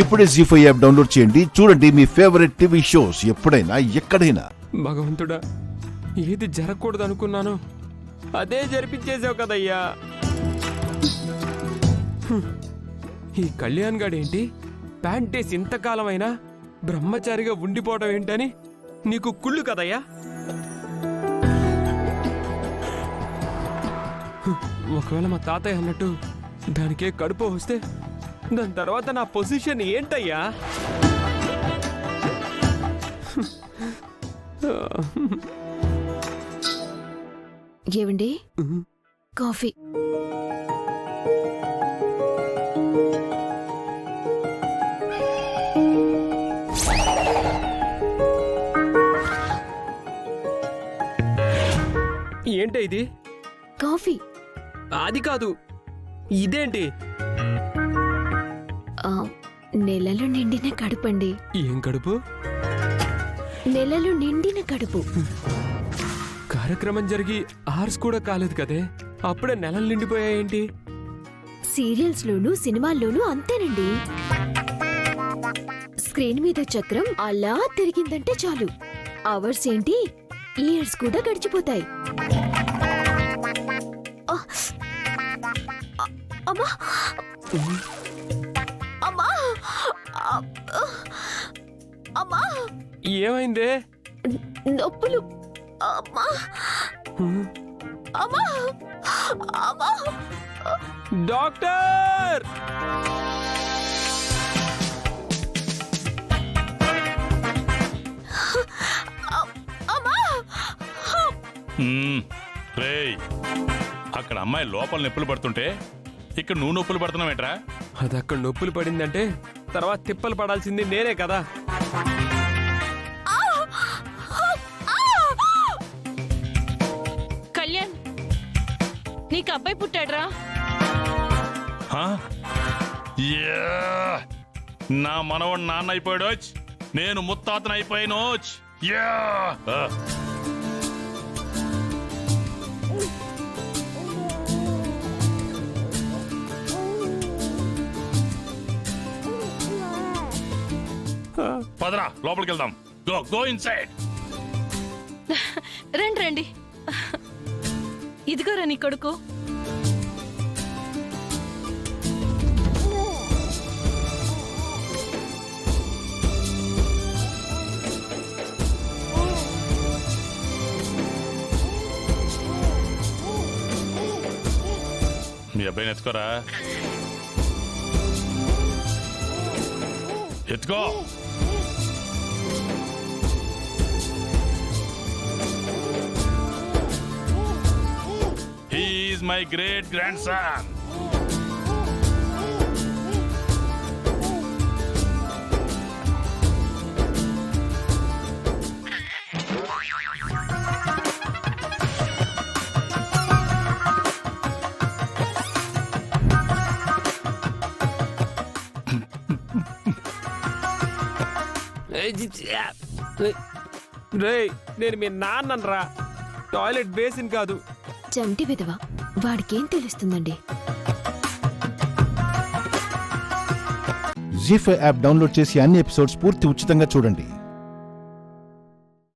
ఇప్పుడే జీ5 app download చేయండి. చూడండి మీ ఫేవరెట్ టీవీ షోస్ ఎప్పుడైనా ఎక్కడైనా. భగవంతుడా, ఏది జరగకూడదు అనుకున్నాను అదే జరిపించేసావు కదయ్యా. ఈ కళ్యాణ్ గాడేంటి ప్యాంటేసి ఇంతకాలమైనా బ్రహ్మచారిగా ఉండిపోవడం ఏంటని నీకు కుళ్ళు కదయ్యా. ఒకవేళ మా తాతయ్య అన్నట్టు దానికే కడుపు వస్తే దాని తర్వాత నా పొజిషన్ ఏంటయ్యా? ఏవండి, కాఫీ. ఏంటి ఇది? కాఫీ. అది కాదు, ఇదేంటి? నెలలు నిండిన కడుపండి. ఏం కడుపు? నెలలు నిండిన కడుపు. కార్యక్రమం జరిగి ఆర్స్ కూడా కాలేదు కదే, అప్పుడే నెలలు నిండిపోయాయేంటి? సీరియల్స్ లోను సినిమాల్లోనూ అంతేనండి. స్క్రీన్ మీద చక్రం అలా తిరిగిందంటే చాలు, అవర్స్ ఏంటి ఇయర్స్ కూడా గడిచిపోతాయి. అమ్మా అమ్మా అమ్మా, ఏమైందే? నొప్పులు. అమ్మా అమ్మా అమ్మా. డాక్టర్! రేయ్, అక్కడ అమ్మాయి లోపల నొప్పులు పడుతుంటే ఇక్కడ నువ్వు నొప్పులు పడుతున్నావేంట్రా? అది అక్కడ నొప్పులు పడిందంటే తర్వాత తిప్పలు పడాల్సింది నేనే కదా. కళ్యాణ్, నీకు అబ్బాయి పుట్టాడ్రా? నా మనవడు నాన్న అయిపోయాడు, నేను ముత్తాతను అయిపోయాను. పదరా లోపలికి వెళ్దాం. Go inside. రండి రండి, ఇదిగోరా నీ కొడుకు. మీ అబ్బాయిని ఎత్తుకోరా, ఎత్తుకో. He is my great grandson. రేయ్, నేను మీ నాన్నరా, టాయిలెట్ బేసిన్ కాదు. చంటి విధవ, వాడికేం తెలుస్తుందండి. జీ5 యాప్ డౌన్లోడ్ చేసి అన్ని ఎపిసోడ్స్ పూర్తి ఉచితంగా చూడండి.